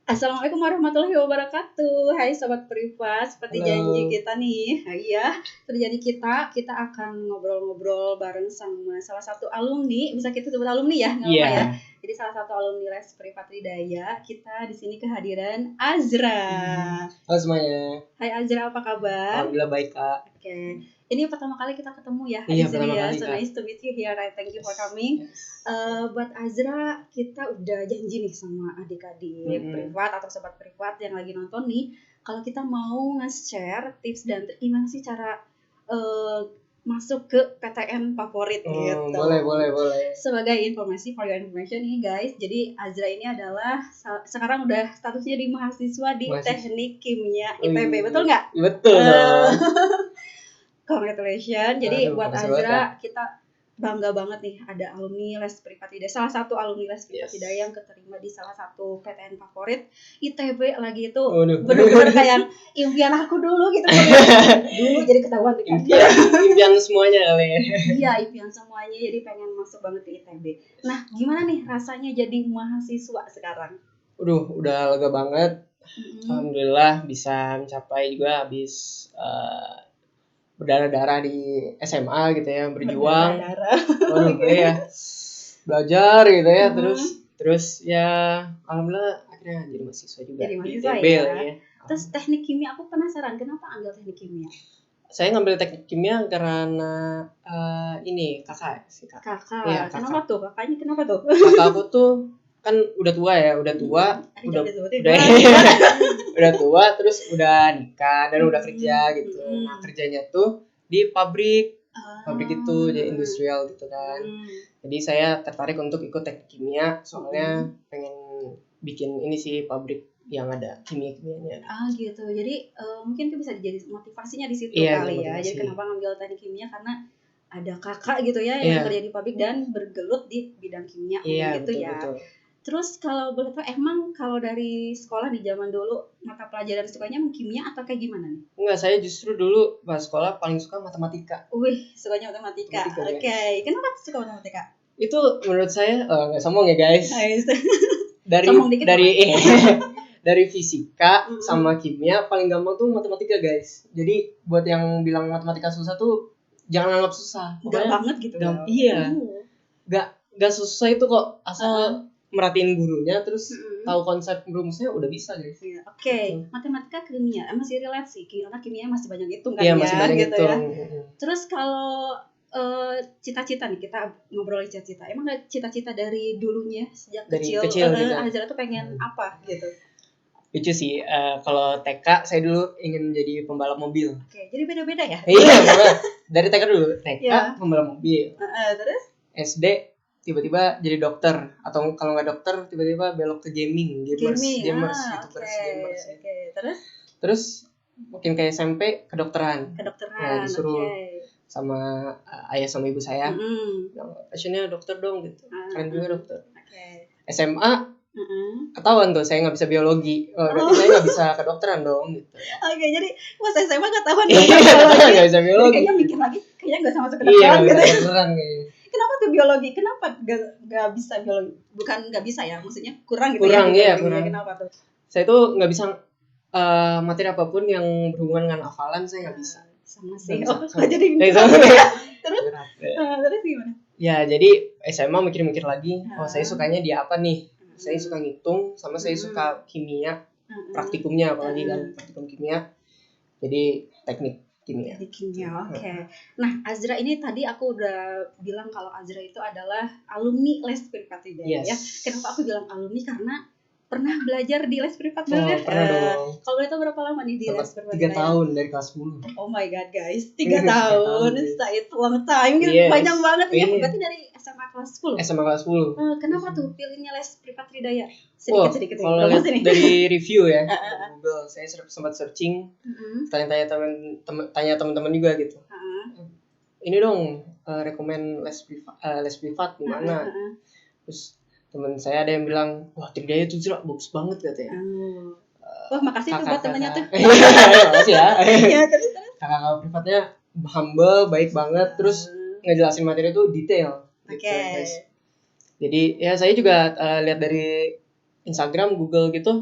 Assalamualaikum warahmatullahi wabarakatuh. Hai Sobat Privat, seperti Halo. janji kita nih. Iya, seperti janji kita akan ngobrol-ngobrol bareng sama salah satu alumni, bisa kita sebut alumni ya, nggak apa-apa ya. Jadi salah satu alumni Les Privat Tridaya, kita di sini kehadiran Azra. Halo semuanya. Hai Azra, apa kabar? Alhamdulillah baik, Kak. Oke. Ini pertama kali kita ketemu ya Iya, di sini pertama ya. kali, So Kak. nice to meet you here. Thank you for coming. Buat Azra, kita udah janji nih sama adik-adik privat atau sobat privat yang lagi nonton nih, kalau kita mau nge-share tips dan trik gimana sih cara masuk ke PTN favorit gitu. Boleh. Sebagai informasi for your information nih guys, jadi Azra ini adalah sekarang udah statusnya di mahasiswa di Teknik Kimia ITB, betul nggak? Betul dong. Congratulations. Jadi Aduh, buat makasih Azra, kita bangga banget nih ada alumni Les Privat Tridaya, salah satu alumni Les Privat Tridaya yang keterima di salah satu PTN favorit ITB lagi itu. Benar-benar kayak impian aku dulu gitu. Dulu jadi ketahuan kan. Impian semuanya kali ya. Iya, impian semuanya, jadi pengen masuk banget di ITB. Nah, gimana nih rasanya jadi mahasiswa sekarang? Udah lega banget. Alhamdulillah bisa mencapai juga habis berdarah-darah di SMA gitu ya, berjuang. Ya. Belajar gitu ya, terus ya alhamdulillah akhirnya jadi mahasiswa juga. Jadi mahasiswa di ITB ya. Terus teknik kimia, aku penasaran kenapa ambil teknik kimia? Saya ngambil teknik kimia karena ini kakak. Kakak. Kenapa tuh? Kakaknya kenapa tuh? Kakak aku tuh kan udah tua ya, udah tua, terus udah nikah dan udah kerja gitu. Nah, kerjanya tuh di pabrik itu jadi industrial gitu kan. Jadi saya tertarik untuk ikut teknik kimia, soalnya pengen bikin ini sih pabrik yang ada kimia-kimianya. Gitu. Jadi mungkin itu bisa jadi motivasinya di situ kali ya. Jadi kenapa ngambil teknik kimia, karena ada kakak gitu ya yang kerja di pabrik dan bergelut di bidang kimia gitu ya. Betul. Terus kalau boleh tahu, emang kalau dari sekolah di zaman dulu mata pelajaran sukanya kimia atau kayak gimana nih? Enggak, saya justru dulu pas sekolah paling suka matematika. Sukanya matematika. Oke. Kenapa suka matematika? Itu menurut saya nggak sombong ya guys. Dari fisika sama kimia paling gampang tuh matematika guys. Jadi buat yang bilang matematika susah tuh jangan anggap susah. Enggak banget gitu. Iya. Enggak susah itu kok, asal merhatiin gurunya terus tahu konsep rumusnya udah bisa guys. Oke. Matematika kimia masih relate sih, karena kimia masih banyak hitung kan ya. Iya, masih banyak gitu hitung. Ya. Terus kalau cita-cita nih, kita ngobrol cita-cita. Emang gak cita-cita dari dulunya sejak kecil gitu. Azra tuh pengen apa gitu? Lucu sih, kalau TK saya dulu ingin jadi pembalap mobil. Oke, jadi beda-beda ya? Iya, dari TK dulu. TK pembalap mobil. Terus? SD tiba-tiba jadi dokter, atau kalau nggak dokter tiba-tiba belok ke gamers. Terus mungkin kayak SMP kedokteran. Nah, disuruh sama ayah sama ibu saya, passionnya dokter dong gitu, keren juga dokter. SMA ketahuan tuh saya nggak bisa biologi, berarti saya nggak bisa kedokteran dong gitu. Jadi pas SMA ketahuan nggak bisa biologi. Kayaknya mikir lagi, kayaknya nggak sama kedokteran gitu. Kayaknya. Kenapa tuh biologi? Kenapa nggak bisa biologi? Bukan nggak bisa ya, maksudnya kurang gitu. Kurang. Kenapa tuh? Saya tuh nggak bisa materi apapun yang berhubungan dengan hafalan, saya nggak bisa. Sama sih. Jadi terus gimana? Ya, jadi SMA mikir-mikir lagi, saya sukanya di apa nih? Saya suka ngitung, sama saya suka kimia, praktikumnya apalagi kan, praktikum kimia. Jadi teknik kimia. Teknik kimia, oke. Nah, Azra ini tadi aku udah bilang kalau Azra itu adalah alumni les privat Hidayah ya. Kenapa aku bilang alumni? Karena pernah belajar di les privat dulu ya? Pernah dong. Kalau boleh tahu berapa lama nih di les privat? 3 tahun dari kelas 10. Oh my god guys, 3 tahun. It's long time gitu. Panjang banget ya. Berarti dari SMA kelas 10. SMA kelas 10. Kenapa tuh pilihnya les privat Hidayah? Sedikit. Kalau dari review ya, Google, saya sempat searching, tanya teman-teman juga gitu. Ini dong rekomen les privat di mana? Terus teman saya ada yang bilang, wah Tridaya itu bagus banget katanya. Wah makasih tuh buat temannya tuh. Makasih ya. Terus. Kakak privatnya humble, baik banget, terus ngejelasin materi itu detail. Oke. Jadi ya saya juga lihat dari Instagram, Google gitu,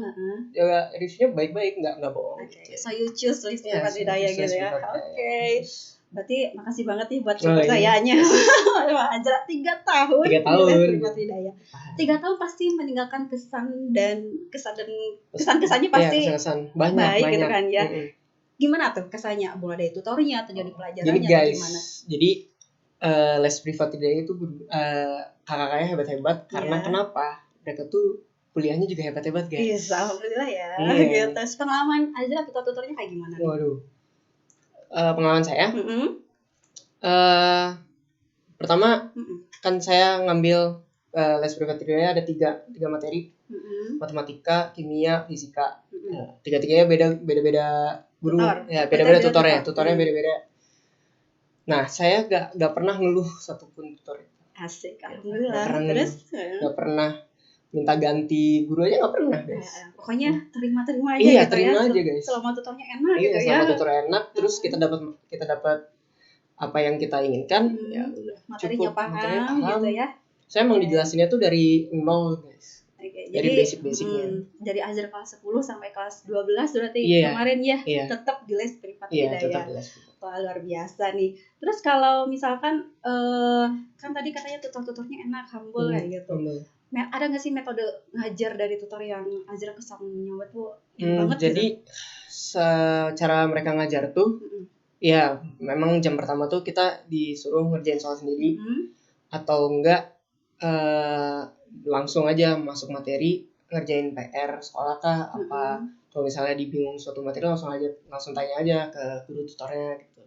ya reviewnya baik-baik, nggak bohong. So you choose les privat Hidayah gitu ya. Oke. Berarti makasih banget nih buat kepercayaannya. Azra 3 tahun. 3 tahun. Hidayah. 3 tahun pasti meninggalkan kesan-kesannya pasti banyak, baik gitu kan ya. Gimana tuh kesannya? Mulai dari tutornya atau jadi pelajarannya guys, gimana? Jadi les privat Hidayah itu kakak-kakaknya hebat-hebat karena kenapa? Mereka tuh kuliahnya juga hebat-hebat guys. Yes, alhamdulillah ya. Gitu. Pengalaman Azra tutor-tutornya kayak gimana? Waduh. Pengalaman saya, pertama kan saya ngambil les privat Hidayah ada 3 materi, matematika, kimia, fisika. Tiga-tiganya beda-beda guru, beda-beda tutornya beda-beda. Nah saya gak pernah ngeluh satupun tutor. Asik, alhamdulillah. Gak pernah minta ganti guru aja, nggak pernah guys. Pokoknya terima aja gitu terima ya. Aja guys. Selama tutornya enak gitu ya. Selama tutornya enak, terus kita dapat apa yang kita inginkan, ya udah. Materinya paham gitu ya. Saya emang dijelasinnya tuh dari nol guys. Dari basic-basicnya. Dari Azra kelas 10 sampai kelas 12 berarti kemarin ya tetap di les privat Hidayah. Tetap di les privat. Wah, luar biasa nih. Terus kalau misalkan kan tadi katanya tutornya enak, humble ya gitu. Ada nggak sih metode ngajar dari tutor yang Azra kesannya tuh banget jadi gitu? Cara mereka ngajar tuh ya memang jam pertama tuh kita disuruh ngerjain soal sendiri atau enggak langsung aja masuk materi ngerjain PR sekolah kah apa. Kalau misalnya dibingung suatu materi langsung tanya aja ke guru tutornya gitu.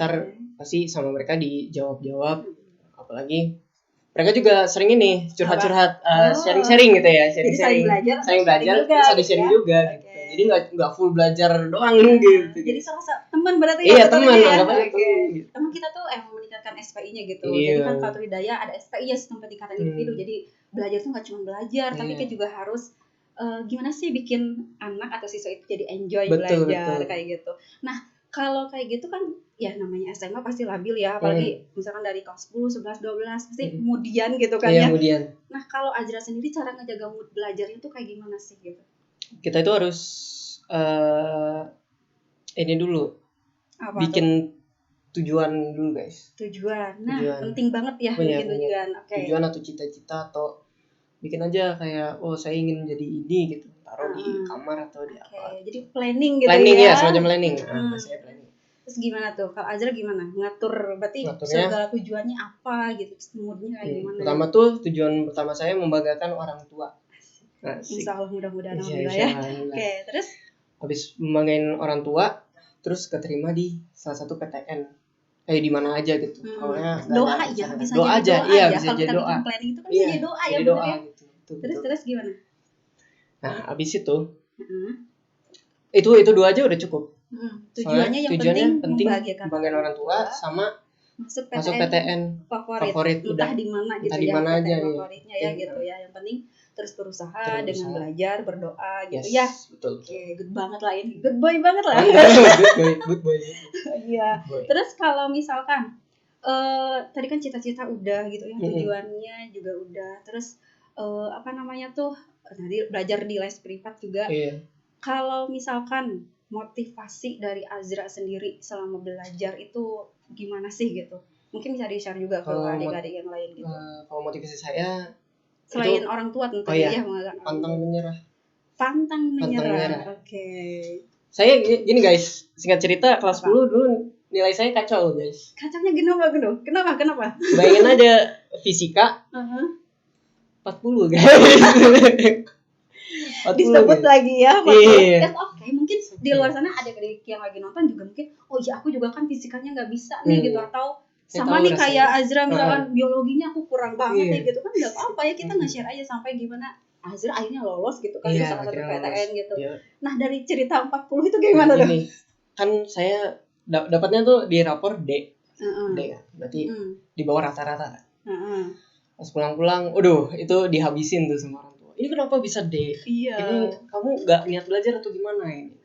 Ntar pasti sama mereka dijawab, apalagi mereka juga sering ini curhat-curhat, sharing-sharing gitu ya, sharing belajar, terus ada sharing juga gitu. Jadi nggak full belajar doang gitu. Jadi salah teman berarti ya. Iya teman, anggapnya teman. Teman kita tuh meningkatkan SPI-nya gitu. Jadi kan kalau Hidayah ada SPI ya, sistem peningkatan individu. Jadi belajar tuh nggak cuma belajar, tapi kita juga harus gimana sih bikin anak atau siswa itu jadi enjoy belajar kayak gitu. Nah kalau kayak gitu kan ya namanya SMA pasti labil ya, apalagi misalkan dari kelas 10, 11, 12 pasti kemudian gitu kan ya. Nah kalau Azra sendiri cara ngejaga mood belajarnya tuh kayak gimana sih gitu? Kita itu harus ini dulu. Apa bikin tujuan dulu guys. Tujuan. Penting banget ya bikin tujuan. Tujuan atau cita-cita atau bikin aja kayak saya ingin jadi ini gitu. Taruh di kamar atau di apa. Jadi planning gitu ya, semacam planning. Saya planning. Terus gimana tuh? Kalau Azra gimana? Ngaturnya segala tujuannya apa gitu, moodnya kayak gimana? Pertama tuh tujuan pertama saya membanggakan orang tua. Insya Allah mudah-mudahan ya. Oke, terus? Habis membanggain orang tua, terus keterima di salah satu PTN. Di mana aja gitu. Doa aja, bisa doa aja. Iya, bisa jadi doa. Kalau kita bikin planning itu kan bisa jadi doa ya benar ya. Gitu. Terus gimana? Nah, habis itu itu dua aja udah cukup. Tujuannya penting membanggakan orang tua sama masuk PTN favorit entah di mana gitu ya. Aja favoritnya ya gitu ya. Yang penting terus berusaha dengan belajar, berdoa gitu ya. Betul. Oke, good banget lah ini. Good boy banget lah. Good boy. Iya. Terus kalau misalkan tadi kan cita-cita udah gitu ya, tujuannya juga udah. Terus tadi belajar di les privat juga. Kalau misalkan motivasi dari Azra sendiri selama belajar itu gimana sih gitu? Mungkin bisa di-share juga ke adik-adik yang lain gitu. Kalau motivasi saya Selain itu, orang tua tentu ya pantang menyerah. Pantang menyerah. Oke. Saya gini guys, singkat cerita kelas 10 dulu nilai saya kacau guys. Kacaunya kenapa? Bayangin aja fisika 40 guys. 40 disebut guys. Lagi ya 40. Iya. Oke, mungkin di luar sana ada yang lagi nonton juga mungkin, oh iya aku juga kan fisikanya nggak bisa nih gitu, atau sama nih kayak Azra misalkan biologinya aku kurang banget nih gitu kan, nggak apa-apa ya, kita nge-share aja sampai gimana Azra akhirnya lolos gitu kan, bisa salah satu PTN gitu. Iya. Nah dari cerita 40 itu gimana tuh? Kan saya dapatnya tuh di rapor D. D kan, berarti di bawah rata-rata. Pas pulang-pulang, itu dihabisin tuh sama orang tua. Ini kenapa bisa D? Iya. Ini kamu nggak niat belajar atau gimana ini?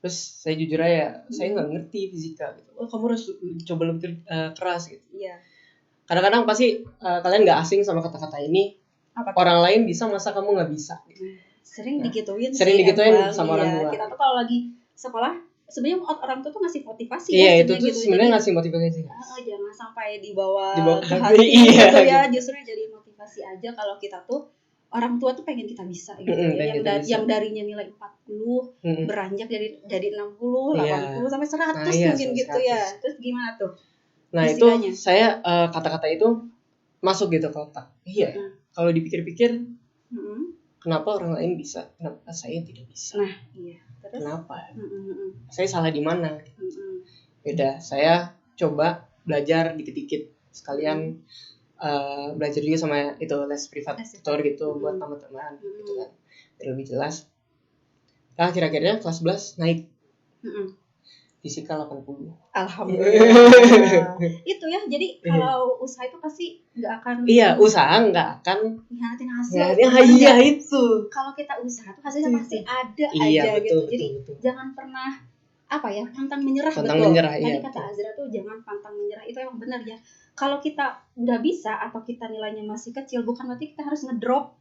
Terus saya jujur aja, saya nggak ngerti fisika gitu. Oh kamu harus coba lebih keras gitu. Iya. Kadang-kadang pasti kalian nggak asing sama kata-kata ini. Apa? Orang lain bisa, masa kamu nggak bisa? Gitu. Sering digituin. Sering digituin sama orang tua. Kita tuh kalau lagi sekolah, sebenarnya orang tua tuh ngasih motivasi. Iya, itu tuh gitu. Sebenarnya ngasih motivasi. Jangan sampai dibawa ke hati gitu ya. Justru jadi motivasi aja kalau kita tuh orang tua tuh pengen kita bisa gitu ya. Yang darinya nilai 40 beranjak jadi 60, 80 sampai 100 mungkin 100. Gitu ya. Terus gimana tuh? Nah, istilahnya? Itu saya kata-kata itu masuk gitu ke otak. Iya. Kalau dipikir-pikir, kenapa orang lain bisa, kenapa saya tidak bisa? Nah, iya. Terus? Kenapa? Saya salah di mana? Beda. Saya coba belajar dikit-dikit, sekalian belajar juga sama itu les privat tutor gitu buat teman-teman gitu kan, biar lebih jelas. Nah, kira-kira kelas 11 naik. Fisika 80. Alhamdulillah. Itu ya, jadi kalau usaha itu pasti nggak akan. Iya, usaha nggak akan ngihatin hasil. Iya itu. Kalau kita usaha tuh hasilnya pasti ada aja betul, gitu. Jadi jangan pernah pantang menyerah. Tadi kata Azra tuh jangan pantang menyerah, itu emang benar ya. Kalau kita nggak bisa atau kita nilainya masih kecil, bukan berarti kita harus ngedrop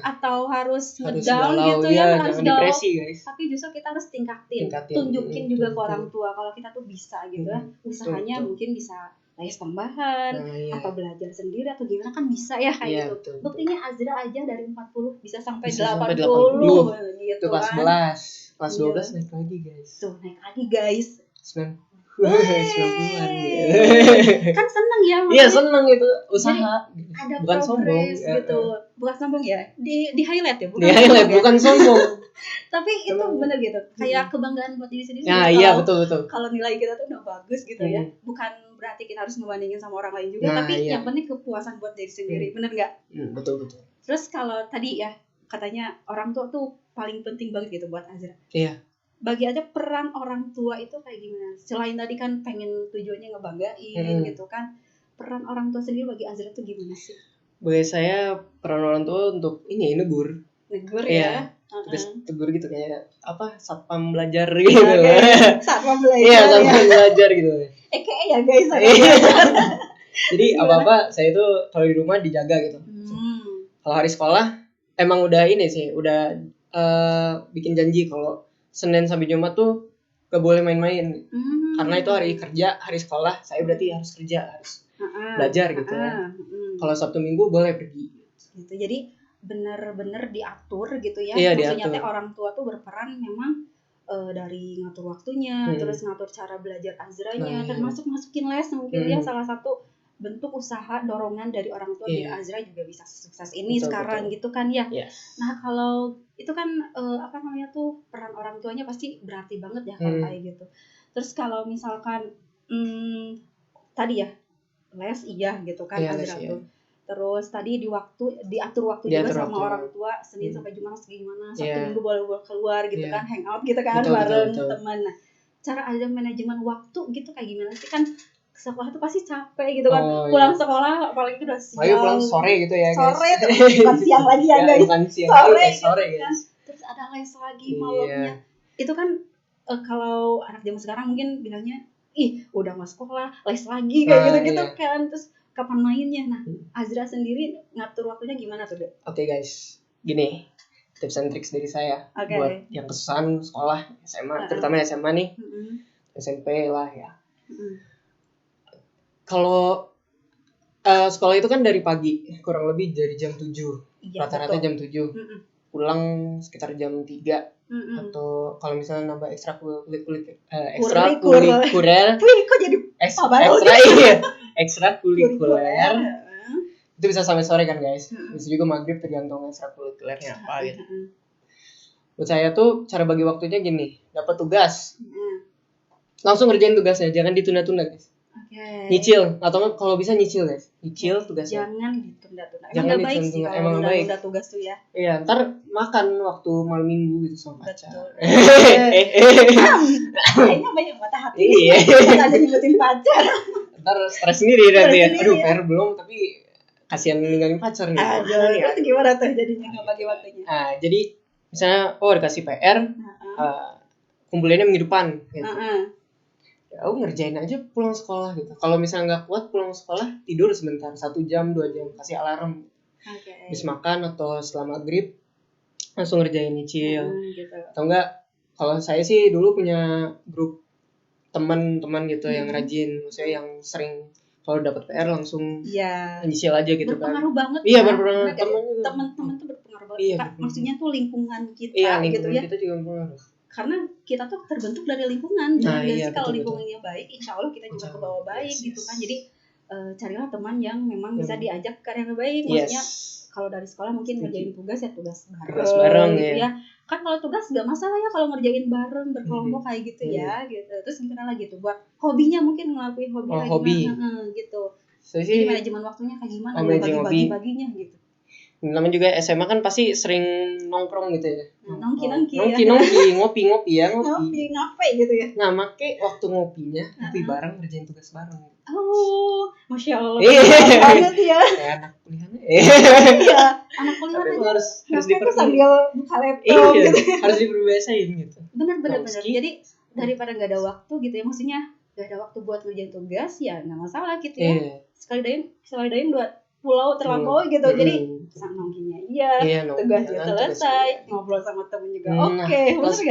atau harus ngedown gitu ya, harus depresi guys. Tapi justru kita harus tingkatin tunjukin juga ke orang tua kalau kita tuh bisa gitu ya. Usahanya mungkin bisa les tambahan atau belajar sendiri atau gimana kan bisa ya kayak gitu. Buktinya Azra aja dari 40 bisa sampai 80 gitu itu kelas 11. Kelas 12 naik lagi guys. Tuh naik lagi guys. 90-an kan seneng ya makanya. Iya seneng itu usaha. Jadi, ada bukan sombong gitu. Bukan sombong ya. Di highlight ya, bukan. Di highlight bukan sombong. Tapi itu bener gitu. Kayak kebanggaan buat diri sendiri. Nah, iya betul. Kalau nilai kita tuh udah bagus gitu ya. Bukan berarti kita harus ngebandingin sama orang lain juga, tapi yang penting kepuasan buat diri sendiri. Bener enggak? Betul. Terus kalau tadi ya katanya orang tua tuh paling penting banget gitu buat Azra. Iya. Bagi aja peran orang tua itu kayak gimana? Selain tadi kan pengen tujuannya ngebanggain gitu kan, peran orang tua sendiri bagi Azra tuh gimana sih? Bagi saya peran orang tua untuk negur ya. Terus tegur gitu kayak satpam belajar gitu. Satpam belajar. Iya, satpam belajar gitu. Kayak ya guys. Jadi apa-apa saya itu kalau di rumah dijaga gitu. Kalau hari sekolah emang udah bikin janji kalau Senin sampai Jumat tuh gak boleh main-main. Karena itu hari kerja, hari sekolah, saya berarti harus kerja, harus belajar gitu ya. Kalau Sabtu Minggu boleh pergi. Gitu. Jadi benar-benar diatur gitu ya. Iya, maksudnya orang tua tuh berperan memang dari ngatur waktunya, terus ngatur cara belajar Azranya, termasuk masukin les mungkin ya salah satu bentuk usaha dorongan dari orang tua biar Azra juga bisa sukses ini sekarang gitu kan ya. Nah kalau itu kan peran orang tuanya pasti berarti banget ya kalau kayak gitu. Terus kalau misalkan tadi ya les gitu kan Azra tuh. Terus tadi diatur waktu juga sama orang tua, Senin sampai Jumat gimana, Sabtu Minggu boleh keluar gitu kan, hangout gitu kan bareng teman. Nah cara Azra manajemen waktu gitu kayak gimana sih, kan sekolah tuh pasti capek gitu kan, pulang sekolah apalagi udah siang, pulang sore gitu ya guys. Sore tuh bukan siang lagi ya guys, sore gitu kan. Terus ada les lagi malamnya. Itu kan kalau anak zaman sekarang mungkin bilangnya udah nggak sekolah les lagi kayak gitu kan. Terus kapan mainnya? Nah Azra sendiri ngatur waktunya gimana tuh deh? Oke guys, gini tips and tricks dari saya buat yang kesusahan sekolah SMA, terutama SMA nih, SMP lah ya. Kalau Sekolah itu kan dari pagi, kurang lebih dari jam 7. Rata-rata jam 7. Pulang sekitar jam 3. Atau kalau misalnya nambah ekstrakurikuler itu bisa sampai sore kan guys. Bisa juga maghrib, tergantung ekstrakurikulernya apa gitu. Buat saya tuh cara bagi waktunya gini, dapat tugas langsung ngerjain tugasnya, jangan ditunda-tunda guys. Nyicil atau kalau bisa nyicil guys, tugasnya. Jangan ditunda-tunda. Jangan baik sih kalau nunda tugas tuh ya. Iya, ntar makan waktu malam minggu gitu sama pacar. Kayaknya banyak patah hati. Iya. Nggak ada nyebutin pacar. Ntar stres sendiri nanti ya. Aduh, PR belum tapi kasihan ninggalin pacar nih. Terus gimana tuh jadinya nggak bagi waktunya? Jadi misalnya dikasih PR, kumpulinnya minggu depan gitu. Aku ngerjain aja pulang sekolah gitu. Kalau misalnya nggak kuat pulang sekolah, tidur sebentar 1 jam 2 jam, kasih alarm. Habis makan atau setelah maghrib langsung ngerjain nyicil. Gitu. Atau enggak, kalau saya sih dulu punya grup teman-teman gitu yang rajin, maksudnya yang sering kalau dapat PR langsung nyicil aja gitu kan. Berpengaruh banget. Iya, berpengaruh. Teman-teman tuh berpengaruh banget. Iya, maksudnya tuh lingkungan kita gitu ya. Kita juga berpengaruh. Karena kita tuh terbentuk dari lingkungan. Jadi kalau lingkungannya baik, insya Allah kita juga ke bawah baik gitu kan. Jadi carilah teman yang memang bisa diajak ke yang baik. Maksudnya kalau dari sekolah mungkin ngerjain tugas bareng gitu ya. Kan kalau tugas nggak masalah ya kalau ngerjain bareng berkelompok kayak gitu ya gitu. Terus gimana lagi tuh buat hobinya, mungkin ngelakuin hobi gitu. Jadi manajemen waktunya kayak gimana? Bagi-baginya gitu. Namanya juga SMA kan pasti sering nongkrong gitu ya. Nongki, ngopi ya. Ngopi, ngapain gitu ya. Nah, make waktu ngopinya, ngopi bareng, ngerjain tugas bareng. Oh, Masya Allah. Banget ya. Kayak anak kuliah. Iya, anak kuliah aja harus diperbaiki sambil buka laptop gitu. Harus diperbiasain gitu. Benar. Jadi daripada nggak ada waktu gitu ya, maksudnya nggak ada waktu buat ngerjain tugas ya nggak masalah gitu ya. Sekali dayung 2 pulau terlampaui gitu. Jadi nongkinya tugasnya selesai, ngobrol sama temen juga plus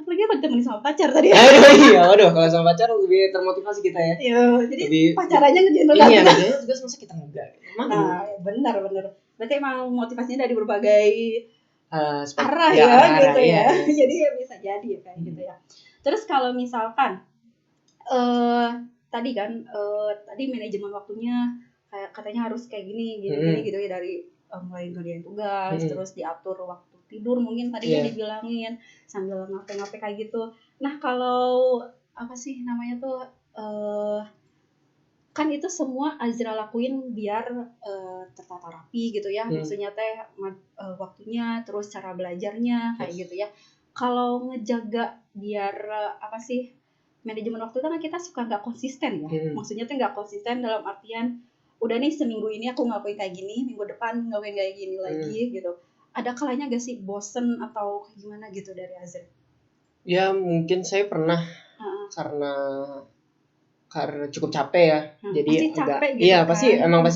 apalagi kalau temen sama pacar tadi. Waduh, kalau sama pacar lebih termotivasi kita ya. Iya, jadi pacar aja ngerjain tugas. Iya, ngerjain tugas masa kita enggak. Nah, benar. Berarti emang motivasinya dari berbagai arah gitu ya. Jadi ya bisa jadi ya kayak gitu ya. Terus kalau misalkan tadi kan tadi manajemen waktunya kayak katanya harus kayak gini gitu ya, dari mulai ngerjain tugas, terus diatur waktu tidur mungkin tadi dibilangin sambil ngapain kayak gitu. Nah, kalau apa sih namanya tuh kan itu semua Azra lakuin biar tertata rapi gitu ya. Maksudnya teh waktunya, terus cara belajarnya kayak gitu ya. Kalau ngejaga biar manajemen waktu kan kita suka nggak konsisten ya. Maksudnya tuh nggak konsisten dalam artian udah nih seminggu ini aku ngapain kayak gini, minggu depan ngapain kayak gini lagi gitu. Ada kalanya gak sih bosen atau gimana gitu dari Azra? Ya mungkin saya pernah karena cukup capek ya. Jadi pasti capek gitu. Iya, pasti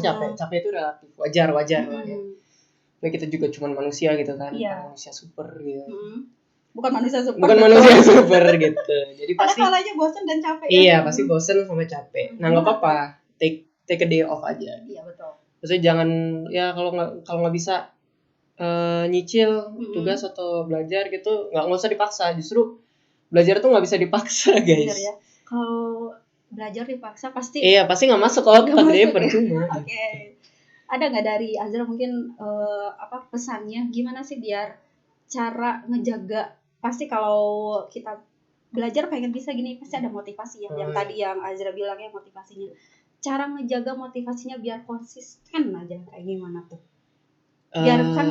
capek. Capek itu relatif, wajar lah ya. Ya kita juga cuma manusia gitu kan, manusia super gitu. Bukan manusia super gitu. Jadi pasti ada kalanya bosen dan capek. Iya, pasti bosen sampai capek. Nah, enggak apa-apa. Take a day off aja. Iya, betul. Maksudnya jangan ya kalau nggak bisa nyicil tugas atau belajar gitu, nggak usah dipaksa. Justru belajar tuh nggak bisa dipaksa, guys. Benar ya. Kalau belajar dipaksa pasti nggak masuk otak, dia percuma. Oke. Ada nggak dari Azra mungkin pesannya gimana sih biar cara ngejaga, pasti kalau kita belajar pengen bisa gini pasti ada motivasi ya. Yang tadi yang Azra bilang ya, motivasinya. Cara ngejaga motivasinya biar konsisten aja kayak gimana tuh? Biar kan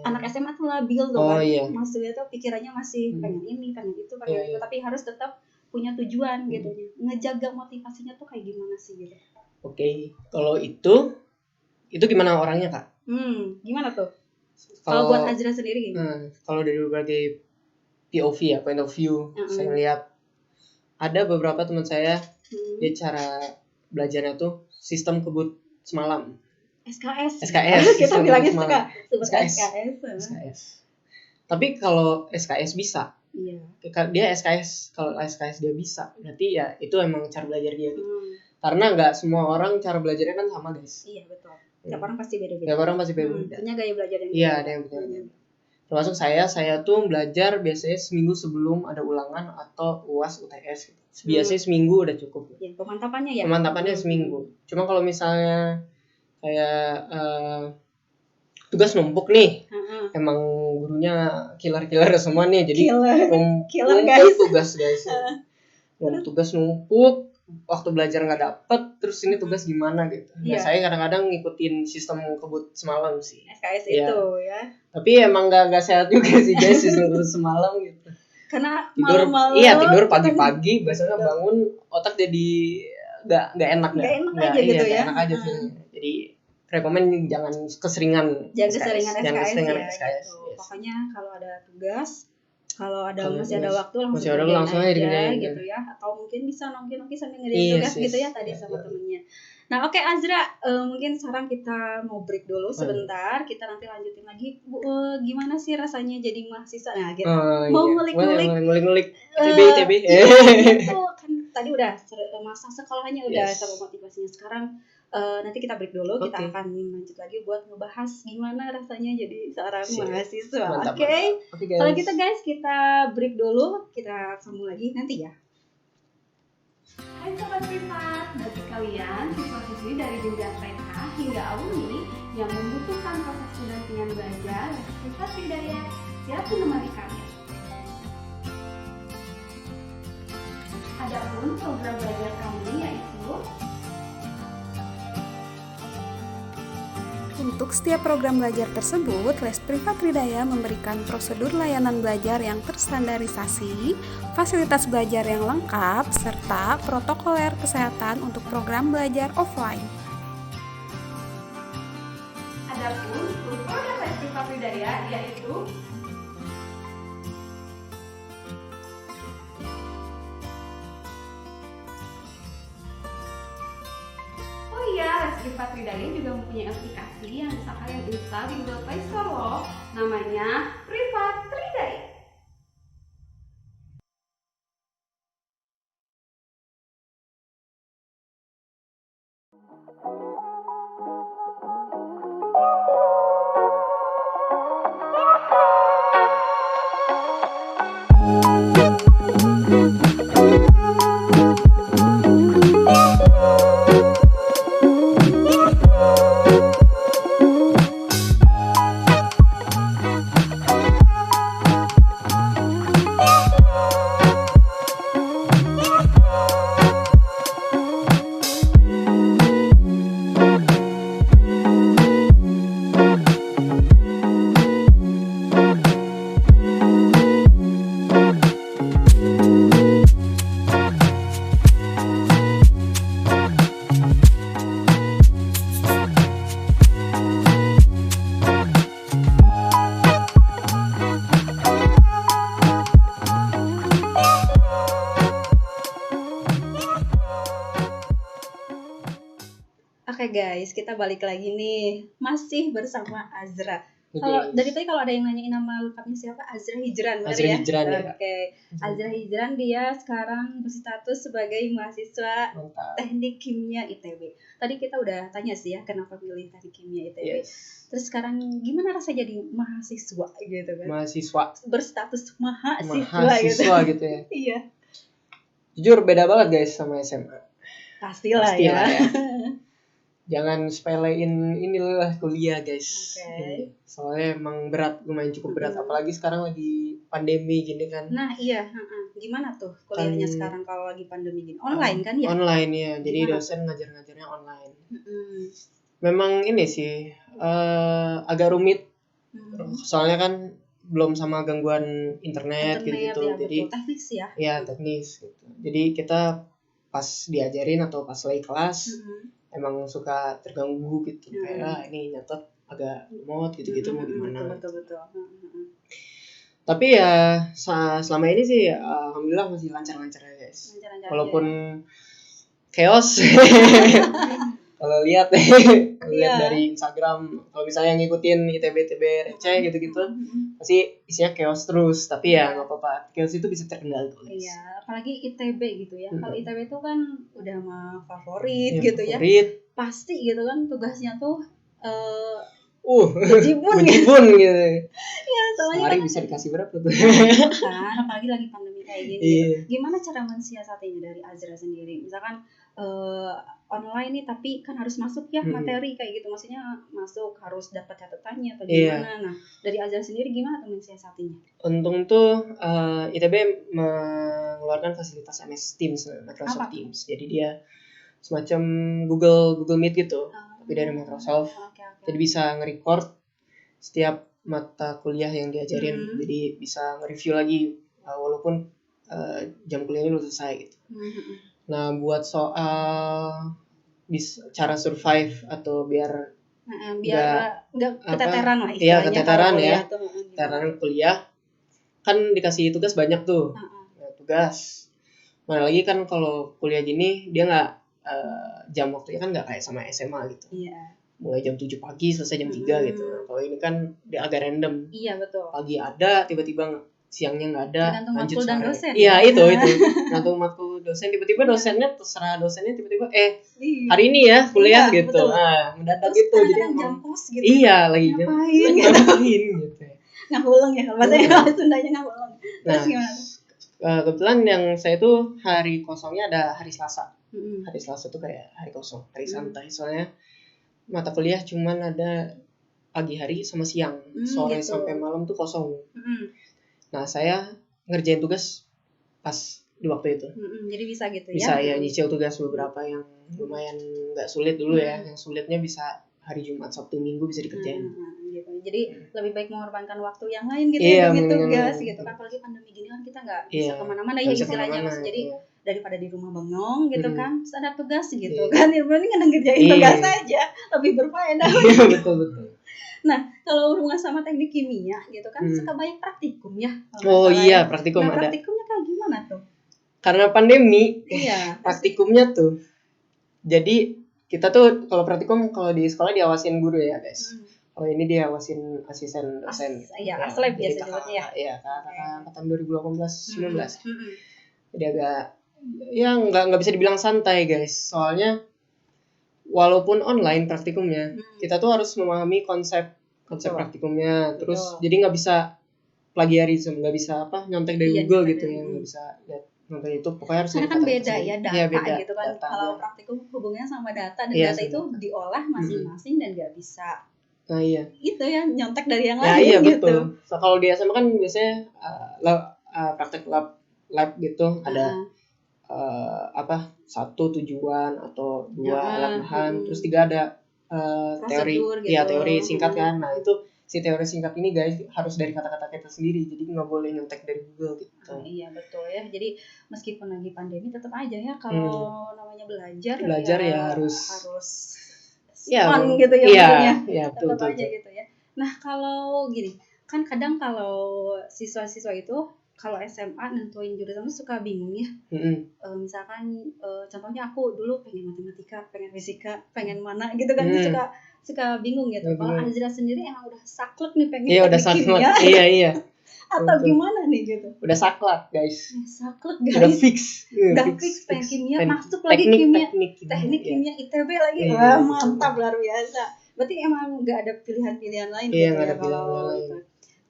anak SMA tuh labil tuh kan. Maksudnya tuh pikirannya masih pengen ini, pengen itu, itu, tapi harus tetap punya tujuan gitu. Ngejaga motivasinya tuh kayak gimana sih gitu? Oke. Kalau itu gimana orangnya, Kak? Gimana tuh? Kalau buat Azra sendiri gimana? Kalau dari berbagai POV ya, point of view, saya lihat ada beberapa teman saya dia cara belajarnya tuh sistem kebut semalam. SKS. Kita bilangnya suka SKS. Tapi kalau SKS bisa, dia SKS, kalau SKS dia bisa, berarti ya itu emang cara belajar dia. Karena nggak semua orang cara belajarnya kan sama guys. Iya betul. Tiap orang pasti beda-beda. Tiap orang pasti beda. Punya gaya belajar yang iya, ada yang beda. Termasuk saya tuh belajar biasanya seminggu sebelum ada ulangan atau UAS UTS. Biasanya seminggu udah cukup. Ya, pemantapannya ya. Pemantapannya seminggu. Cuma kalau misalnya kayak tugas numpuk nih, emang gurunya killer semua nih, jadi killer guys. Tugas guys. Tugas numpuk, waktu belajar nggak dapet, terus ini tugas gimana gitu. Nah, saya kadang-kadang ngikutin sistem kebut semalam sih. SKS itu ya. Tapi emang nggak sehat juga sih guys sistem kebut semalam gitu. Karena tidur malam-malam. Iya, tidur pagi-pagi, biasanya bangun otak jadi nggak enak aja gitu ya. Enak aja feelnya. Jadi rekomen jangan keseringan SKS ya. SKS. Gitu. Pokoknya kalau ada tugas, kalau masih ada waktu langsung aja gitu ya, atau mungkin bisa nongki sambil ngerjain tugas gitu ya tadi sama temennya. Nah oke, Azra, mungkin sekarang kita mau break dulu sebentar, kita nanti lanjutin lagi. Gimana sih rasanya jadi mahasiswa? Nah gitu. Mau ngulik-ngulik ITB. Itu kan tadi udah masa sekolahnya udah sama motivasinya. Sekarang nanti kita break dulu, kita akan lanjut lagi buat ngebahas gimana rasanya jadi seorang mahasiswa. Oke. Kalau gitu guys, kita break dulu, kita sambung lagi nanti ya. Hai Sobat Privat, bagi kalian siswa-siswi dari jenjang TK hingga alumni yang membutuhkan proses pendampingan belajar, Privat Tridaya siap menemani kalian. Adapun program belajar kami yaitu untuk setiap program belajar tersebut, Les Privat Tridaya memberikan prosedur layanan belajar yang terstandarisasi, fasilitas belajar yang lengkap, serta protokoler kesehatan untuk program belajar offline. Adapun program Les Privat Tridaya yaitu Les Privat Tridaya juga mempunyai aplikasi yang bisa kalian install di Google Play Store loh. Namanya Privat Tridaya. Oke guys, kita balik lagi nih, masih bersama Azra. Kalau dari tadi kalau ada yang nanyain nama lengkapnya siapa, Azra Hijran, benar ya? Hijran, ya. Oke. Azra Hijran, dia sekarang berstatus sebagai mahasiswa Teknik Kimia ITB. Tadi kita udah tanya sih ya, kenapa pilih Teknik Kimia ITB. Terus sekarang gimana rasa jadi mahasiswa gitu kan? Mahasiswa. Berstatus mahasiswa gitu ya. Iya. Jujur beda banget guys sama SMA. Pastilah ya. Jangan sepelein inilah kuliah guys. Soalnya emang lumayan cukup berat. Apalagi sekarang lagi pandemi gini kan. Nah iya, gimana tuh kuliahnya sekarang kalau lagi pandemi gini? Online kan ya? Online ya, jadi dosen ngajarnya online. Memang ini sih agak rumit. Soalnya kan belum sama gangguan internet gitu. Ya, jadi teknis ya? Iya teknis gitu. Jadi kita pas diajarin atau pas lagi kelas emang suka terganggu gitu, kayak ini nyatet agak lemot gitu-gitu mau gimana. Betul. Tapi ya selama ini sih alhamdulillah masih lancar-lancar ya guys. Walaupun chaos. Kalau lihat dari Instagram, kalau misalnya ngikutin ITB receh gitu-gitu, pasti isinya chaos terus. Tapi ya nggak apa-apa, chaos itu bisa terkendali. Iya, apalagi ITB gitu ya. Kalau ITB itu kan udah mah favorit gitu ya. Pasti gitu kan tugasnya tuh bejibun gitu. Ya, soalnya sehari kan, bisa dikasih berapa tuh? Kan, apalagi lagi pandemi kayak gini. Gitu. Gimana cara mensiasatinya dari Azra sendiri? Misalkan online nih, tapi kan harus masuk ya materi kayak gitu. Maksudnya masuk harus dapat catatannya atau gimana. Nah, dari Azra sendiri gimana tuh mensiasatinya? Untung tuh ITB mengeluarkan fasilitas MS Teams, Microsoft Teams. Jadi dia semacam Google Meet gitu, tapi dari Microsoft. Jadi bisa nge-record setiap mata kuliah yang diajarin. Jadi bisa nge-review lagi walaupun jam kuliahnya udah selesai gitu. Nah, buat soal cara survive atau biar nggak keteteran lah istilahnya. Iya, keteteran ya. Keteteran kuliah kan dikasih tugas banyak tuh. Tugas. Mana lagi kan kalau kuliah gini dia nggak jam waktunya kan nggak kayak sama SMA gitu. Iya. Mulai jam 7 pagi selesai jam 3 gitu. Kalau ini kan dia agak random. Iya, betul. Pagi ada, tiba-tiba siangnya nggak ada, tergantung lanjut sore. Dosen. Iya, itu. Tergantung matkul dosen, tiba-tiba dosennya terserah dosennya tiba-tiba hari ini ya kuliah gitu. Betul. Nah, mendadak terus gitu. Jadi jam kos gitu. Iya, lagi ngapain gitu. Ngahuleng ya, bahasa Sundanya ngahuleng. Terus gimana? Kebetulan yang saya tuh hari kosongnya ada hari Selasa. Hari Selasa tuh kayak hari kosong, hari santai. Soalnya mata kuliah cuman ada pagi hari sama siang, sore gitu. Sampai malam tuh kosong. Nah, saya ngerjain tugas pas di waktu itu. Jadi bisa gitu ya? Bisa ya, nyicil tugas beberapa yang lumayan nggak sulit dulu ya. Yang sulitnya bisa hari Jumat, Sabtu, Minggu bisa dikerjain. Gitu. Jadi lebih baik mengorbankan waktu yang lain gitu ya demi tugas gitu. Apalagi pandemi gini kan kita nggak bisa kemana-mana ya istilahnya. Jadi daripada di rumah bengong gitu kan, terus ada tugas gitu kan, ya berarti kan ngerjain tugas aja lebih berfaedah. Betul. Nah, kalau hubungan sama teknik kimia gitu kan suka banyak praktikum ya. Praktikum ada. Praktikumnya kayak gimana tuh? Karena pandemi, praktikumnya tuh. Jadi kita tuh kalau praktikum kalau di sekolah diawasin guru ya guys. Kalau ini diawasin asisten dosen. Aslab biasa disebutnya ya. Iya, angkatan 2018-19. Jadi agak nggak bisa dibilang santai guys. Soalnya walaupun online praktikumnya, kita tuh harus memahami konsep praktikumnya. Terus jadi nggak bisa plagiarisme, nggak bisa nyontek dari Google gitu ya, nggak bisa lihat nonton itu. Pokoknya harus. Karena kan beda ya data gitu kan. Kalau praktikum hubungannya sama data dan data itu diolah masing-masing dan nggak bisa. Nah iya. Itu ya nyontek dari yang lain iya, gitu. Betul. So, kalau di SMA kan biasanya praktek lab gitu ada. Satu tujuan atau dua alat bahan, terus 3 ada teori gitu. Ya teori singkat kan. Nah itu si teori singkat ini guys harus dari kata-kata kita sendiri, jadi nggak boleh nyontek dari Google gitu. Iya betul ya, jadi meskipun lagi pandemi tetap aja ya kalau namanya belajar ya harus fun gitu ya maksudnya. Tetap aja gitu ya. Nah kalau gini kan kadang kalau siswa-siswa itu kalau SMA nentuin jurusan tuh suka bingung ya. Misalkan contohnya aku dulu pengen matematika, pengen fisika, pengen mana gitu kan, suka bingung gitu. Kalau Azra sendiri emang udah saklek nih pengen teknik kimia. Iya. Atau gimana nih gitu? Udah saklek guys. Saklek guys. Udah fix pengen kimia, masuk lagi teknik kimia ITB lagi. Wah mantap, luar biasa. Berarti emang nggak ada pilihan-pilihan lain gitu ya kalau itu.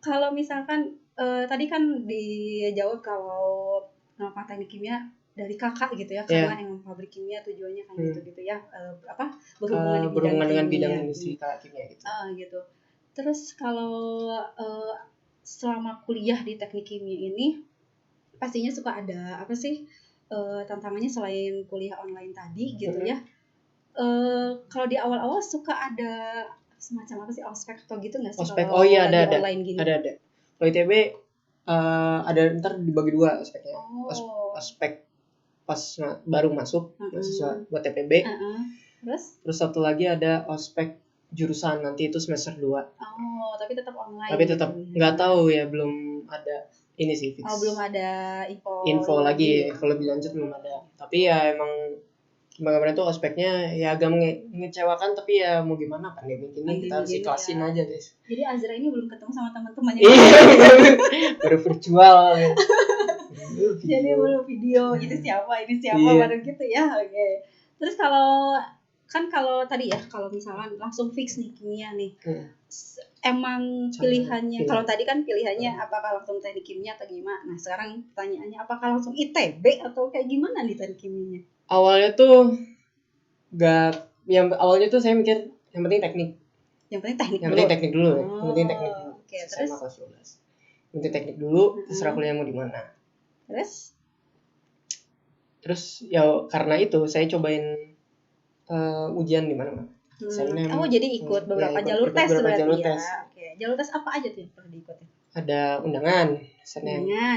Kalau misalkan tadi kan dijawab kalau kenapa teknik kimia dari kakak gitu ya, karena emang pabrik kimia tujuannya kan gitu ya, berhubungan dengan bidang industri kimia gitu. Gitu. Terus kalau selama kuliah di teknik kimia ini pastinya suka ada apa sih tantangannya selain kuliah online tadi gitu ya. Kalau di awal-awal suka ada semacam apa sih ospek atau gitu nggak sih? Ospek, ada online gini? Ada. Kalau ITB ada ntar dibagi 2 ospeknya. Ospek pas baru masuk mahasiswa buat TPB. Terus satu lagi ada ospek jurusan, nanti itu semester 2. Tapi tetap online. Tapi tetap nggak tahu ya, belum ada ini sih fix. Belum ada info lagi. Kalau lebih lanjut belum ada. Tapi ya emang kemarin tuh ospeknya ya agak mengecewakan, tapi ya mau gimana, pandemi ini kita harus ikhlasin aja guys. Jadi Azra ini belum ketemu sama teman-temannya. Iya, baru virtual. Jadi belum video ini siapa baru gitu ya. Oke. Terus kalau tadi ya, kalau misalkan langsung fix nih kimia nih, emang pilihannya, kalau tadi kan pilihannya apakah langsung teknik kimia atau gimana? Nah sekarang pertanyaannya, apakah langsung ITB atau kayak gimana nih teknik kimianya? Awalnya tuh awalnya tuh saya mikir yang penting teknik. Yang penting teknik dulu. Yang penting teknik. Oke, terus kelas 12. Yang penting teknik dulu, terserah kuliah mau di mana. Terus ya karena itu saya cobain ujian di mana-mana. Jadi ikut beberapa jalur tes berarti ya. Oke, jalur tes apa aja tuh yang pernah diikuti? Ada undangan,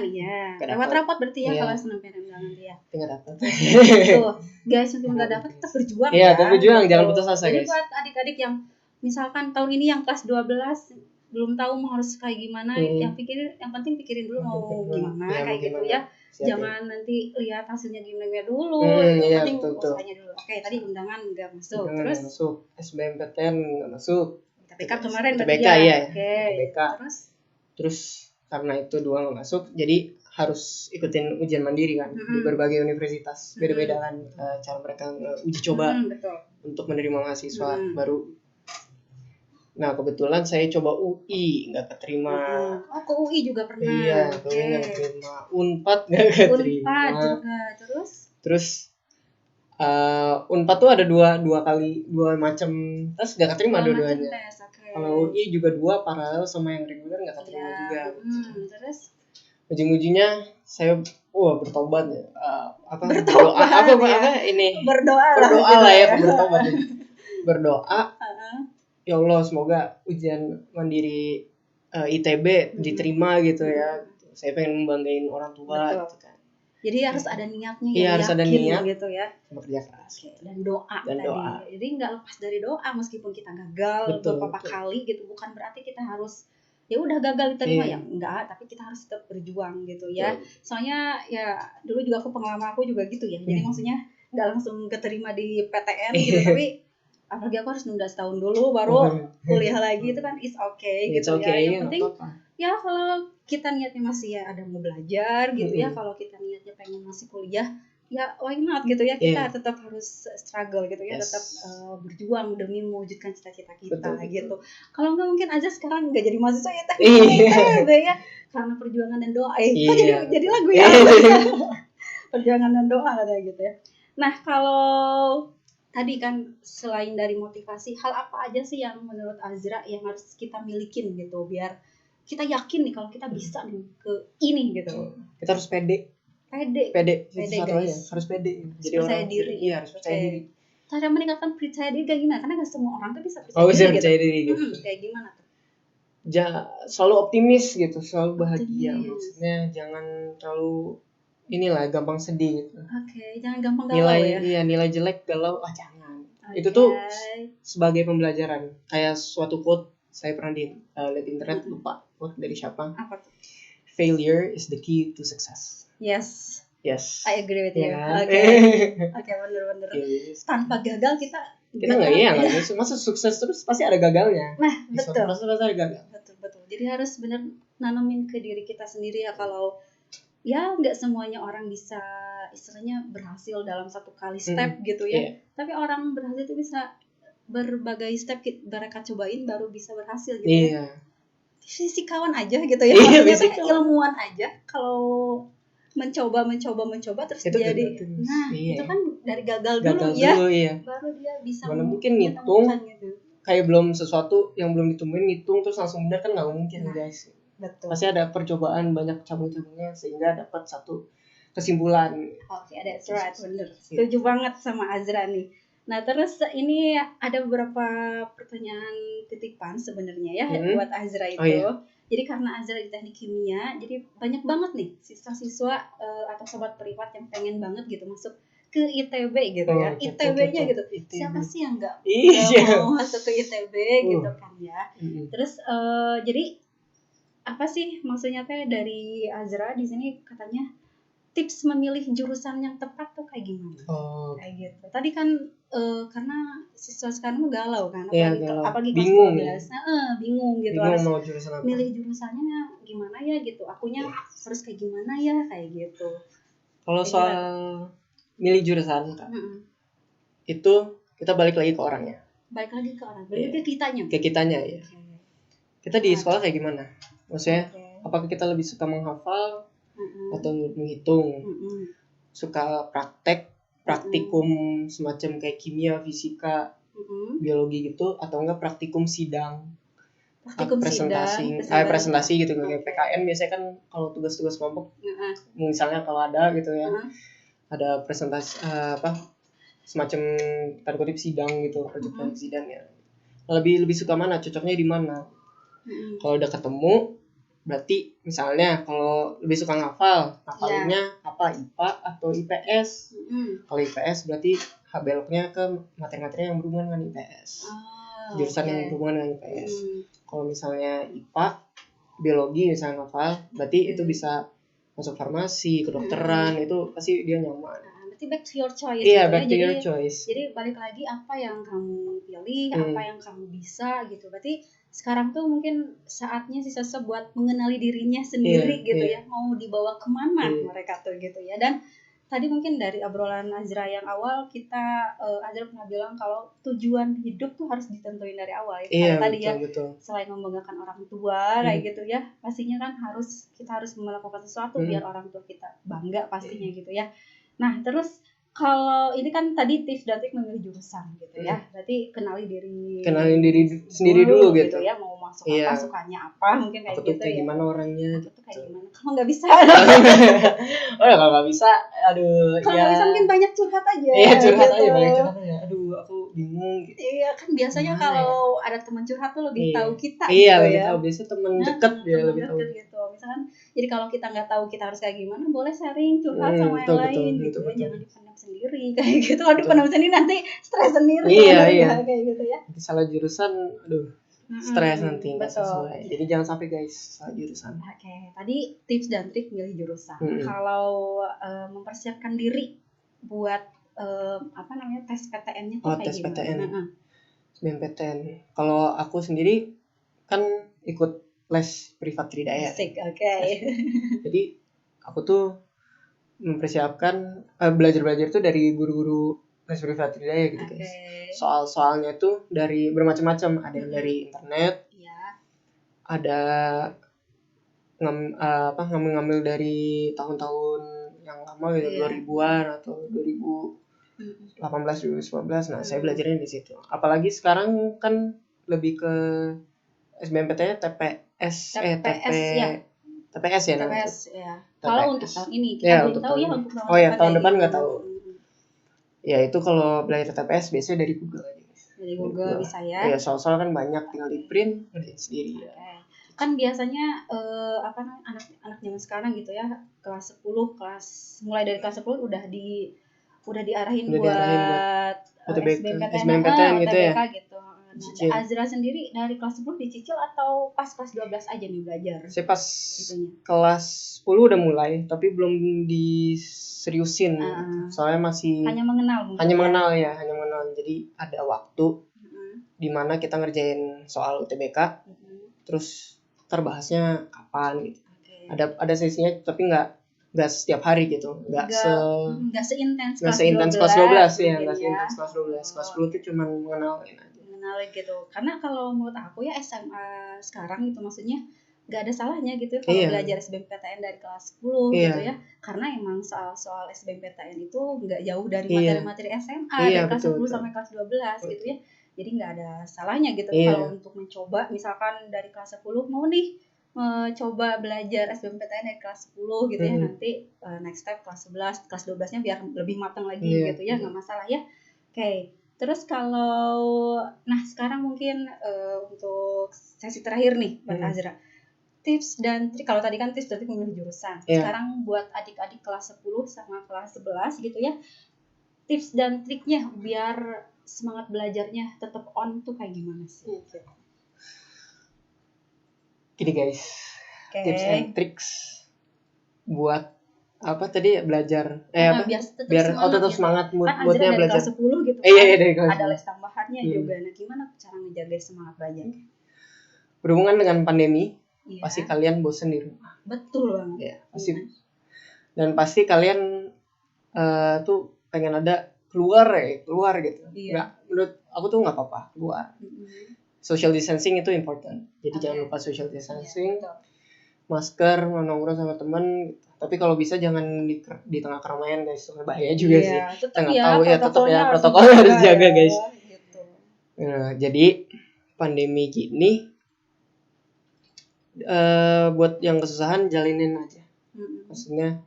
iya. Lewat rapot berarti ya, kalau SNMPTN undangan ya. Tinggal dapat. Tuh, guys, untuk nggak dapat tetap berjuang. Iya, tetap berjuang, jangan putus asa guys. Jadi buat adik-adik yang misalkan tahun ini yang kelas 12 belum tahu mau harus kayak gimana, yang penting pikirin dulu mau gimana kayak gitu ya. Jangan nanti lihat hasilnya gimana dulu, yang penting usahanya dulu. Oke, tadi undangan nggak masuk, terus masuk SBMPTN nggak masuk. TBK kemarin TBK ya. Oke. TBK. Terus karena itu 2 nggak masuk, jadi harus ikutin ujian mandiri kan di berbagai universitas. Beda-beda kan cara mereka uji coba untuk menerima mahasiswa baru. Nah kebetulan saya coba UI nggak keterima. Ke UI juga pernah. Iya, ke UI nggak keterima. Unpad nggak keterima. Unpad juga. Terus Unpad tuh ada dua macam tes nggak keterima dua-duanya. Kalau UI juga 2 paralel sama yang reguler nggak keterima juga. Terus ujung-ujungnya saya bertobat ya. Berdoa lah ya, bertobat. Berdoa. Ya Allah, semoga ujian mandiri ITB diterima gitu ya. Saya pengen membanggain orang tua gitu kan. Jadi harus ada niatnya ya, harus ada niat gitu ya. Sama kerja keras. Dan doa tadi. Jadi nggak lepas dari doa meskipun kita gagal beberapa kali gitu, bukan berarti kita harus ya udah gagal diterima ya enggak, tapi kita harus tetap berjuang gitu ya. Soalnya ya dulu juga pengalaman aku juga gitu ya. Jadi maksudnya nggak langsung keterima di PTN gitu, tapi apalagi aku harus nunda setahun dulu baru kuliah lagi, itu kan is okay gitu ya. Yang penting ya kalau kita niatnya masih ya ada mau belajar gitu ya, kalau kita niatnya pengen masih kuliah ya why not gitu ya, kita tetap harus struggle gitu ya, tetap berjuang demi mewujudkan cita-cita kita gitu. Kalau enggak mungkin aja sekarang nggak jadi mahasiswa ya ya karena perjuangan dan doa jadi lagu ya perjuangan dan doa katanya gitu ya. Nah kalau tadi kan selain dari motivasi, hal apa aja sih yang menurut Azra yang harus kita milikin gitu biar kita yakin nih kalau kita bisa nih ke ini gitu. Kita harus pede satu aja, harus pede. Jadi percaya orang diri. Iya, harus percaya diri. Cara meningkatkan percaya diri kayak gimana? Karena gak semua orang tuh bisa percaya diri gitu. Kayak gimana tuh? Selalu optimis gitu, selalu bahagia. Maksudnya jangan terlalu gampang sedih gitu. Jangan gampang galau nilai jelek galau jangan. Itu tuh sebagai pembelajaran. Kayak suatu quote saya pernah lihat internet, lupa quote dari siapa. Apa tuh? Failure is the key to success. Yes. I agree with you. Oke, bener-bener. Tanpa gagal kita nggak bisa. Masa sukses terus pasti ada gagalnya. Nah, betul. Pasti ada gagal. Betul. Jadi harus bener nanamin ke diri kita sendiri ya, kalau ya nggak semuanya orang bisa istilahnya berhasil dalam satu kali step gitu ya. Tapi orang berhasil itu bisa berbagai step mereka cobain baru bisa berhasil gitu ya. Sisi kawan aja gitu ya. Maksudnya ilmuwan aja kalau mencoba terus itu jadi itu kan dari gagal dulu ya. Baru dia bisa mana mungkin ngitung gitu. Kayak belum sesuatu yang belum ditemuin ngitung terus langsung benar kan nggak mungkin guys. Betul. Pasti ada percobaan banyak cabang-cabangnya sehingga dapat satu kesimpulan. That's right, bener. Setuju banget sama Azra nih. Nah terus ini ada beberapa pertanyaan titipan sebenarnya ya buat Azra itu. Jadi karena Azra di teknik kimia, jadi banyak banget nih siswa-siswa atau sobat privat yang pengen banget gitu masuk ke ITB gitu ya. ITB-nya gitu. Siapa sih yang nggak mau masuk ke ITB gitu kan ya. Terus jadi apa sih maksudnya dari Azra di sini katanya tips memilih jurusan yang tepat tuh kayak gimana? Kayak gitu. Tadi kan karena siswa sekarang tuh galau kan, apalagi kelas 12. Bingung gitu, harus mau jurusan apa. Milih jurusannya gimana ya gitu. Akunya harus kayak gimana ya kayak gitu. Kalau soal milih jurusan kan, itu kita balik lagi ke orangnya. Berarti ke kitanya. Ke kitanya ya. Kita di sekolah kayak gimana? Maksudnya apakah kita lebih suka menghafal atau menghitung? Suka praktikum semacam kayak kimia, fisika, biologi gitu, atau enggak praktikum sidang? Presentasi gitu kayak PKN biasanya kan kalau tugas-tugas kelompok misalnya kalau ada gitu ya, ada presentasi semacam tanda kutip sidang gitu, proyek sidang ya. Lebih suka mana, cocoknya di mana? Kalau udah ketemu berarti misalnya kalau lebih suka ngafalinnya apa, IPA atau IPS? Kalau IPS berarti beloknya ke materi-materi yang berhubungan dengan IPS, jurusan yang berhubungan dengan IPS. Kalau misalnya IPA, biologi misalnya ngafal, berarti itu bisa masuk farmasi, kedokteran, itu pasti dia nyaman. Berarti back to your choice. Iya, back to your choice. Jadi balik lagi apa yang kamu pilih, apa yang kamu bisa gitu. Berarti sekarang tuh mungkin saatnya si siswa buat mengenali dirinya sendiri gitu ya, mau dibawa kemana mereka tuh gitu ya. Dan tadi mungkin dari obrolan Azra yang awal kita Azra pernah bilang kalau tujuan hidup tuh harus ditentuin dari awal ya. Tadi betul. Selain membanggakan orang tua kayak gitu ya, pastinya kan kita harus melakukan sesuatu biar orang tua kita bangga pastinya gitu ya. Nah, terus kalau ini kan tadi tips dan trik memilih jurusan gitu ya. Berarti kenalin diri sendiri dulu gitu ya, mau masuk apa, sukanya apa, mungkin kayak gitu ya. Kayak gimana orangnya? Aku tuh kayak gimana? Kalau nggak bisa. Kalau nggak bisa, aduh. Kalau nggak bisa mungkin banyak curhat aja. Iya, curhat aja, banyak curhat aja. Aduh, aku bingung gitu. Iya, kan biasanya kalau ada teman curhat tuh lebih tahu kita gitu ya. Iya, lebih tahu. Biasanya teman dekat dia lebih tahu. Gitu. Misalkan jadi kalau kita nggak tahu kita harus kayak gimana, boleh sharing curhat sama yang lain gitu ya. Jangan dipendam sendiri kayak gitu. Aduh, pendam sendiri nanti stres sendiri. Iya. Kayak gitu ya. Nanti salah jurusan, aduh. Stres nanti nggak sesuai. Jadi jangan sampai guys salah jurusan. Oke, tadi tips dan trik milih jurusan. Kalau mempersiapkan diri buat tes PTN-nya tuh kayak gimana? SBMPTN. Kalau aku sendiri kan ikut les privat Tridaya. Asik, oke. Jadi aku tuh mempersiapkan belajar tuh dari guru-guru les privat Tridaya gitu guys. Soal-soalnya tuh dari bermacam-macam, ada yang dari internet, ada ngambil dari tahun-tahun yang lama gitu, 2000-an atau 2018 2019. Nah, saya belajarnya di situ. Apalagi sekarang kan lebih ke SBMPTN TPS ya. TPS ya. Kalau untuk tahun ini kita belum tahu ya untuk tahun depan. Tahun depan nggak tahu. Ya itu kalau belajar TPS biasanya dari Google aja. Dari Google bisa ya. Iya, soal-soal kan banyak, tinggal di print ngerjain sendiri ya. Kan biasanya anak zaman sekarang gitu ya, kelas 10, mulai dari kelas 10 udah diarahin buat SBMPTN gitu ya. Gitu. Nah, Azra sendiri dari kelas 10 dicicil atau pas kelas 12 aja nih belajar? Saya pas kelas 10 udah mulai, tapi belum diseriusin. Soalnya masih hanya mengenal. Jadi ada waktu di mana kita ngerjain soal UTBK. Terus ntar bahasnya kapan gitu. Ada sesinya tapi nggak setiap hari gitu. Nggak seintens kelas 12 ya, nggak seintens kelas 12. Kelas 10 tuh cuma mengenalin aja. Gitu. Karena kalau menurut aku ya SMA sekarang gitu maksudnya nggak ada salahnya gitu kalau belajar SBMPTN dari kelas 10 gitu ya. Karena emang soal SBMPTN itu nggak jauh dari materi-materi SMA dari kelas 10 sampai kelas 12 gitu ya. Jadi nggak ada salahnya gitu kalau untuk mencoba misalkan dari kelas 10 mau nih coba belajar SBMPTN dari kelas 10 gitu ya. Nanti next step kelas 11, kelas 12-nya biar lebih matang lagi gitu ya, nggak masalah ya. Oke. Terus sekarang mungkin untuk sesi terakhir nih buat Azra. Tips dan trik, kalau tadi kan tips dan trik memilih jurusan. Sekarang buat adik-adik kelas 10 sama kelas 11 gitu ya. Tips dan triknya biar semangat belajarnya tetap on tuh kayak gimana sih? Gini guys. Tips and tricks buat apa tadi belajar biar tetap semangat moodnya dari belajar. Kelas 10 gitu Iya, dari kelas ada les tambahannya juga. Nah, gimana cara ngejaga semangat belajar? Berhubungan dengan pandemi, pasti kalian bosan di rumah. Betul banget. Ya, pasti. Dan pasti kalian tuh pengen ada keluar gitu. Nggak, menurut aku tuh nggak apa-apa keluar. Social distancing itu important. Jadi jangan lupa social distancing. Masker, nongkrong sama temen gitu. Tapi kalau bisa jangan di tengah keramaian guys, bahaya juga sih. Kita nggak tahu tetap protokolnya harus jaga guys. Gitu. Nah, jadi pandemi gini, buat yang kesusahan jalinin aja. Maksudnya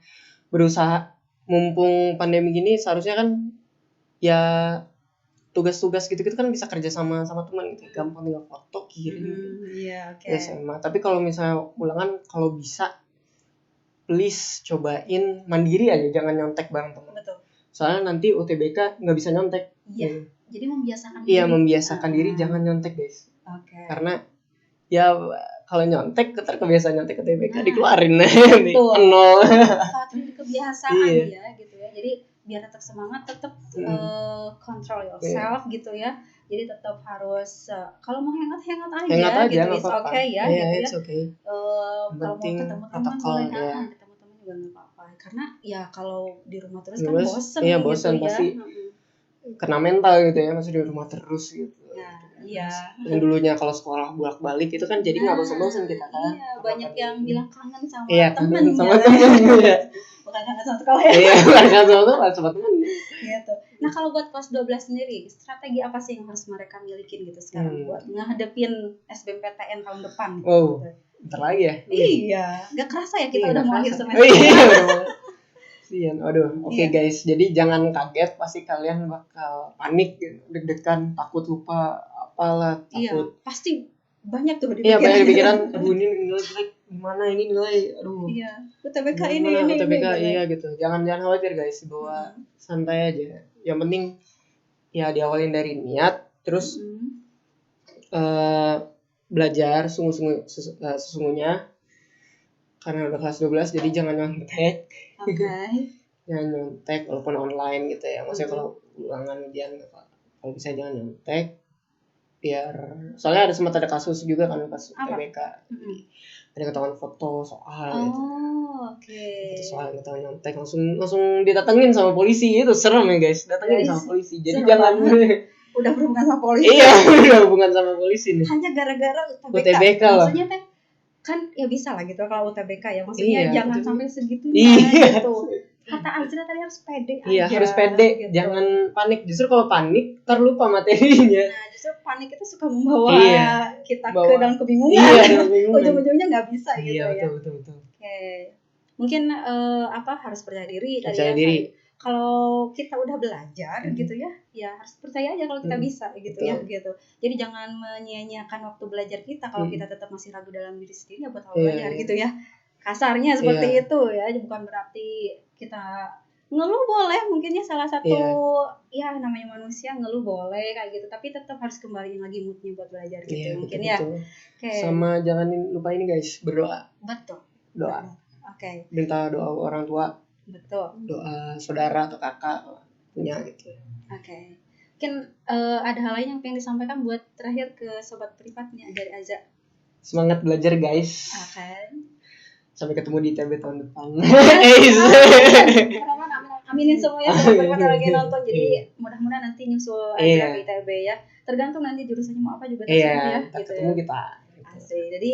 berusaha, mumpung pandemi gini seharusnya kan ya tugas-tugas gitu kan bisa kerja sama teman gitu, gampang tinggal foto kirim SMA. Tapi kalau misalnya ulangan, kalau bisa please cobain mandiri aja, jangan nyontek bareng teman. Soalnya nanti UTBK nggak bisa nyontek. Jadi membiasakan membiasakan diri jangan nyontek guys. Karena ya kalau nyontek kebiasaan nyontek UTBK dikeluarin nanti nol. Kebiasaan ya gitu ya. Jadi biar tetap semangat, tetap control yourself gitu ya. Jadi tetap harus kalau mau hangat aja gitu. It's okay ya gitu ya. Kalau mau ketemu teman boleh ketemu teman juga nggak apa-apa. Karena ya kalau di rumah terus kan bosen gitu bosen, ya. Pasti kena mental gitu ya, masih di rumah terus gitu. Yang dulunya kalau sekolah bolak-balik itu kan jadi nggak bosan-bosan kita kan. Banyak yang bilang kangen sama teman. Bukan kangen sama sekolah ya. Bukan kangen sama teman. Gitu. Nah, kalau buat kelas 12 sendiri, strategi apa sih yang harus mereka milikin gitu sekarang buat ngadepin SBMPTN tahun depan? Gitu. Bentar lagi ya. Iya, gak kerasa ya kita udah mau akhir semester. Oke guys, jadi jangan kaget, pasti kalian bakal panik, deg-degan, takut lupa apalah, takut. Pasti banyak tuh di pikiran. Iya, banyak pikiran. Aduh, ini nilai jelek gimana ini nilai. Aduh. UTBK UTBK gitu. Jangan khawatir guys, bawa santai aja. Yang penting ya diawalin dari niat, terus belajar sesungguhnya. Karena udah kelas 12 jadi jangan nyontek. Jangan nyontek walaupun online gitu ya. Maksudnya kalau ulangan ujian kalau bisa jangan nyontek. Biar soalnya ada kasus juga kan pas UTBK. Ada ketahuan foto soal gitu. Soal ketahuan nyontek langsung didatengin sama polisi, itu serem ya guys. Datengin sama polisi. Jadi jangan udah berhubungan sama polisi. Iya, udah hubungan sama polisi nih. Hanya gara-gara UTBK lah. Maksudnya kan ya bisa lah gitu kalau UTBK ya. Maksudnya jangan sampai segitunya gitu. Kata Azra tadi harus pede aja. Iya, harus pede, gitu. Jangan panik. Justru kalau panik terlupa materinya. Nah, justru panik itu suka membawa kita ke dalam kebingungan. Iya, ujung-ujungnya nggak bisa gitu ya. Iya, betul. Oke. Mungkin harus percaya diri percaya diri. Kalau kita udah belajar gitu ya harus percaya aja kalau kita bisa gitu ya gitu. Jadi jangan menyia-nyiakan waktu belajar kita kalau kita tetap masih ragu dalam diri sendiri, ya buat apa belajar gitu ya. Kasarnya seperti itu ya, bukan berarti kita ngeluh boleh, mungkinnya salah satu namanya manusia ngeluh boleh kayak gitu, tapi tetap harus kembaliin lagi moodnya buat belajar gitu mungkin betul. Sama jangan lupa ini guys, berdoa. Betul. Doa. Minta doa orang tua. Betul. Doa saudara atau kakak punya gitu. Mungkin ada hal lain yang pengen disampaikan buat terakhir ke sobat privat nih dari Aza. Semangat belajar guys. Sampai ketemu di ITB tahun depan. Aminin semua ya sobat privat yang lagi nonton. Jadi mudah-mudahan nanti nyusul Azra di ITB ya. Tergantung nanti jurusannya mau apa juga terserah ya. Gitu ketemu kita. Asik. Jadi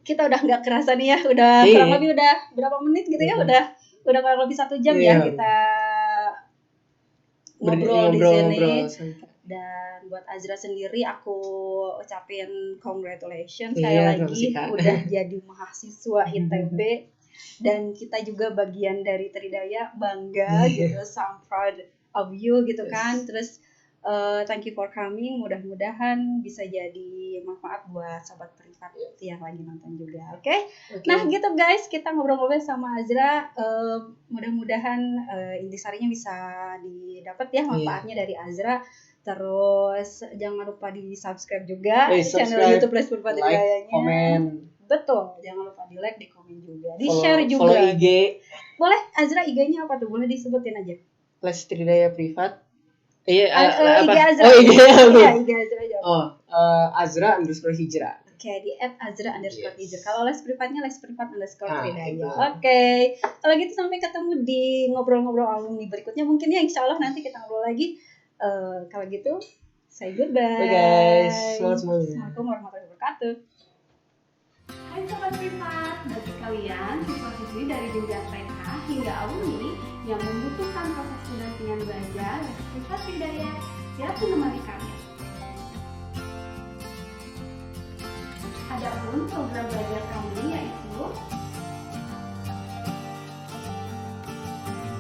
kita udah nggak kerasa nih ya. Udah kurang lebih udah berapa menit gitu ya. Udah kurang lebih 1 jam ya kita ngobrol di sini. Dan buat Azra sendiri aku ucapin congratulations sekali lagi udah jadi mahasiswa ITB, dan kita juga bagian dari Tridaya, bangga gitu, so proud of you gitu kan. Terus thank you for coming, mudah-mudahan bisa jadi manfaat buat sobat privat yang lagi nonton juga. Oke. Nah gitu guys, kita ngobrol-ngobrol sama Azra, mudah-mudahan intisarinya bisa didapat ya manfaatnya dari Azra. Terus jangan lupa di subscribe juga channel YouTube Les Privat Tridayanya. Komen. Betul, jangan lupa di like, di komen juga, di share juga. Follow IG. Boleh, Azra IG-nya apa tuh? Boleh disebutin aja. Les Tridaya Privat. IG Azra. IG Iya, IG Azra aja. Azra_hijrah. Oke, di @azra_hijrah. Kalau les privatnya les privat _Tridaya. Itu. Oke. Kalau gitu sampai ketemu di ngobrol-ngobrol alumni berikutnya mungkin ya, insya Allah nanti kita ngobrol lagi. Kalau gitu, say goodbye. Bye guys, semangat semuanya. Assalamualaikum warahmatullahi wabarakatuh. Hai Sobat Privat, bagi kalian siswa-siswi dari jenjang TK hingga alumni yang membutuhkan proses pendampingan belajar, les privat Tridaya siap menemani kalian. Adapun program belajar kami yaitu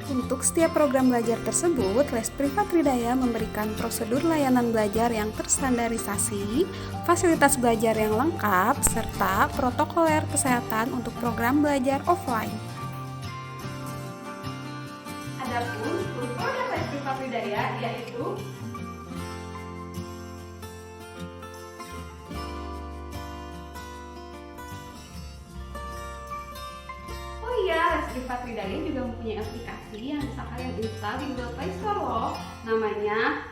Untuk setiap program belajar tersebut, Les Privat Tridaya memberikan prosedur layanan belajar yang terstandarisasi, fasilitas belajar yang lengkap, serta protokoler kesehatan untuk program belajar offline. Adapun program Les Privat Tridaya yaitu Les Privat Tridaya juga mempunyai aplikasi yang bisa kalian install di Google Play Store loh. Namanya